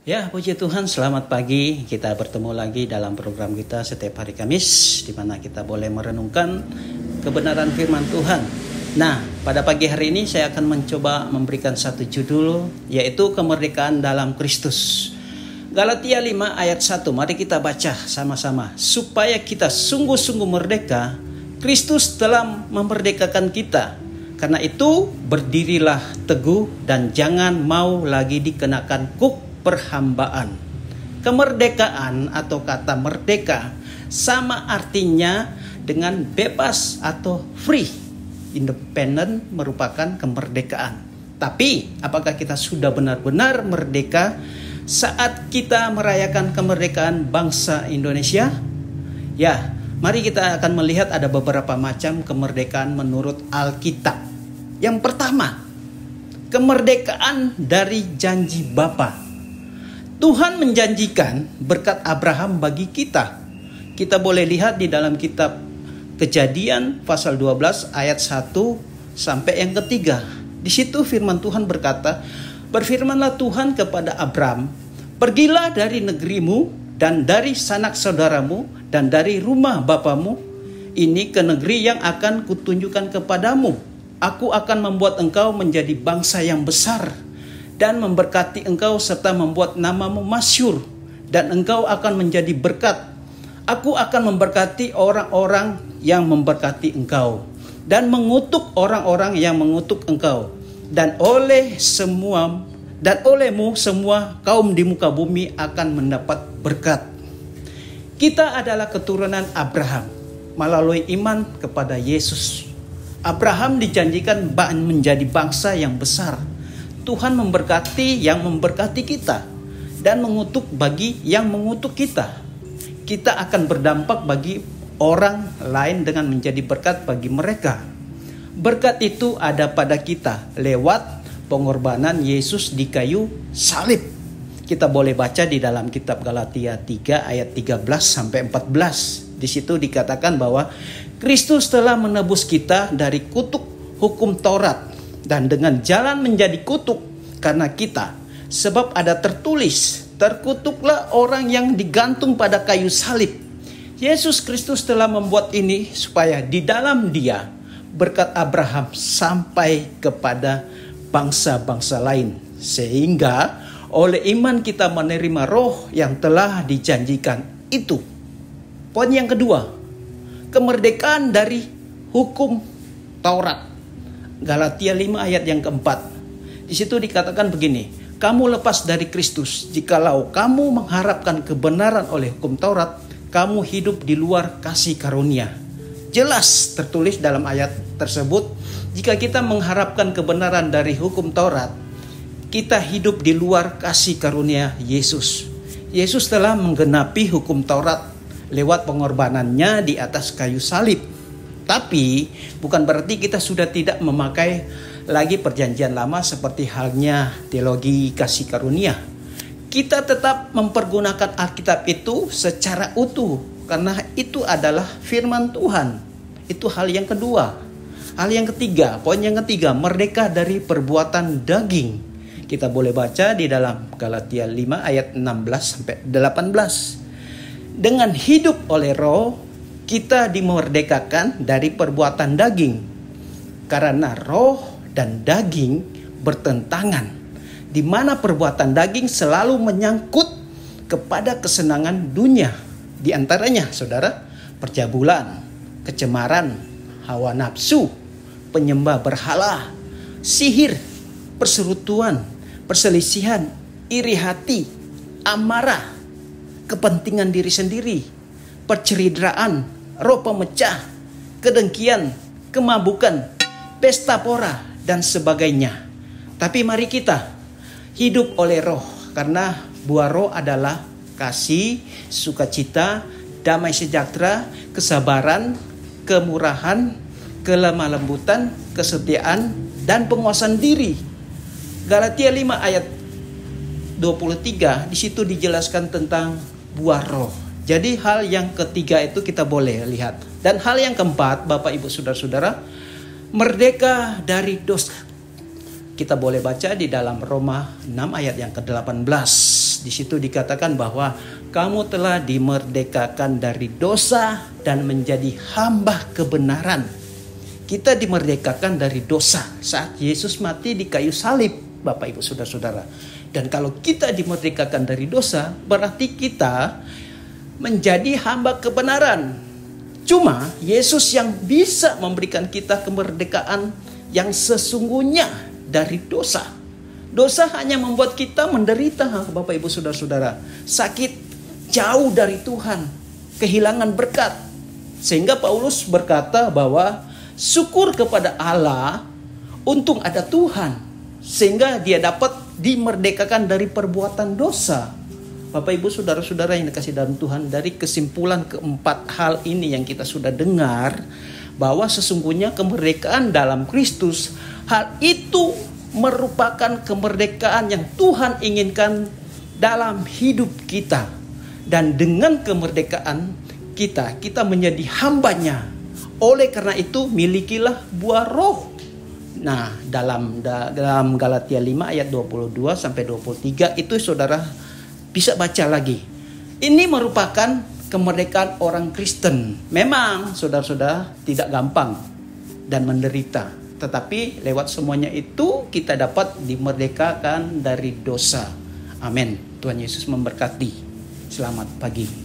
Ya, puji Tuhan, selamat pagi. Kita bertemu lagi dalam program kita setiap hari Kamis, di mana kita boleh merenungkan kebenaran firman Tuhan. Nah, pada pagi hari ini saya akan mencoba memberikan satu judul, yaitu kemerdekaan dalam Kristus. Galatia 5 ayat 1, mari kita baca sama-sama. Supaya kita sungguh-sungguh merdeka, Kristus telah memerdekakan kita. Karena itu, berdirilah teguh dan jangan mau lagi dikenakan kuk perhambaan. Kemerdekaan atau kata merdeka sama artinya dengan bebas atau free. Independent merupakan kemerdekaan. Tapi apakah kita sudah benar-benar merdeka saat kita merayakan kemerdekaan bangsa Indonesia? Ya, mari kita akan melihat ada beberapa macam kemerdekaan menurut Alkitab. Yang pertama, kemerdekaan dari janji Bapa. Tuhan menjanjikan berkat Abraham bagi kita. Kita boleh lihat di dalam kitab Kejadian pasal 12 ayat 1 sampai yang ketiga. Di situ firman Tuhan berkata, berfirmanlah Tuhan kepada Abram, pergilah dari negerimu dan dari sanak saudaramu dan dari rumah bapamu, ini ke negeri yang akan kutunjukkan kepadamu. Aku akan membuat engkau menjadi bangsa yang besar dan memberkati engkau serta membuat namamu masyhur, dan engkau akan menjadi berkat. Aku akan memberkati orang-orang yang memberkati engkau dan mengutuk orang-orang yang mengutuk engkau, dan olehmu semua kaum di muka bumi akan mendapat berkat. Kita adalah keturunan Abraham melalui iman kepada Yesus. Abraham dijanjikan menjadi bangsa yang besar. Tuhan memberkati yang memberkati kita dan mengutuk bagi yang mengutuk kita. Kita akan berdampak bagi orang lain dengan menjadi berkat bagi mereka. Berkat itu ada pada kita lewat pengorbanan Yesus di kayu salib. Kita boleh baca di dalam kitab Galatia 3 ayat 13 sampai 14. Di situ dikatakan bahwa Kristus telah menebus kita dari kutuk hukum Taurat dan dengan jalan menjadi kutuk karena kita. Sebab ada tertulis, terkutuklah orang yang digantung pada kayu salib. Yesus Kristus telah membuat ini supaya di dalam Dia berkat Abraham sampai kepada bangsa-bangsa lain. Sehingga oleh iman kita menerima roh yang telah dijanjikan itu. Poin yang kedua, kemerdekaan dari hukum Taurat. Galatia 5 ayat yang keempat. Di situ dikatakan begini, kamu lepas dari Kristus, jikalau kamu mengharapkan kebenaran oleh hukum Taurat, kamu hidup di luar kasih karunia. Jelas tertulis dalam ayat tersebut, jika kita mengharapkan kebenaran dari hukum Taurat, kita hidup di luar kasih karunia Yesus. Yesus telah menggenapi hukum Taurat lewat pengorbanannya di atas kayu salib. Tapi bukan berarti kita sudah tidak memakai lagi perjanjian lama seperti halnya teologi kasih karunia. Kita tetap mempergunakan Alkitab itu secara utuh karena itu adalah firman Tuhan. Itu hal yang kedua. Hal yang ketiga, poin yang ketiga, merdeka dari perbuatan daging. Kita boleh baca di dalam Galatia 5 ayat 16 sampai 18. Dengan hidup oleh roh, kita dimerdekakan dari perbuatan daging. Karena roh dan daging bertentangan, di mana perbuatan daging selalu menyangkut kepada kesenangan dunia. Di antaranya, saudara, percabulan, kecemaran, hawa nafsu, penyembah berhala, sihir, perserutuan, perselisihan, iri hati, amarah, kepentingan diri sendiri, perceridraan, roh pemecah, kedengkian, kemabukan, pesta pora, dan sebagainya. Tapi mari kita hidup oleh roh, karena buah roh adalah kasih, sukacita, damai sejahtera, kesabaran, kemurahan, kelemah lembutan, kesetiaan, dan penguasaan diri. Galatia 5 ayat 23, di situ dijelaskan tentang buah roh. Jadi hal yang ketiga itu kita boleh lihat. Dan hal yang keempat, Bapak Ibu Saudara-saudara, merdeka dari dosa. Kita boleh baca di dalam Roma 6 ayat yang ke-18. Di situ dikatakan bahwa kamu telah dimerdekakan dari dosa dan menjadi hamba kebenaran. Kita dimerdekakan dari dosa saat Yesus mati di kayu salib, Bapak Ibu Saudara-saudara. Dan kalau kita dimerdekakan dari dosa, berarti kita menjadi hamba kebenaran. Cuma Yesus yang bisa memberikan kita kemerdekaan yang sesungguhnya dari dosa. Dosa hanya membuat kita menderita, Bapak Ibu Saudara-saudara. Sakit, jauh dari Tuhan, kehilangan berkat. Sehingga Paulus berkata bahwa syukur kepada Allah, untung ada Tuhan. Sehingga dia dapat dimerdekakan dari perbuatan dosa. Bapak Ibu Saudara-saudara yang dikasih dalam Tuhan, dari kesimpulan keempat hal ini yang kita sudah dengar, bahwa sesungguhnya kemerdekaan dalam Kristus, hal itu merupakan kemerdekaan yang Tuhan inginkan dalam hidup kita. Dan dengan kemerdekaan kita menjadi hambanya. Oleh karena itu milikilah buah roh. Nah, dalam Galatia 5 ayat 22 sampai 23 itu saudara bisa baca lagi. Ini merupakan kemerdekaan orang Kristen. Memang saudara-saudara tidak gampang dan menderita. Tetapi lewat semuanya itu kita dapat dimerdekakan dari dosa. Amin. Tuhan Yesus memberkati. Selamat pagi.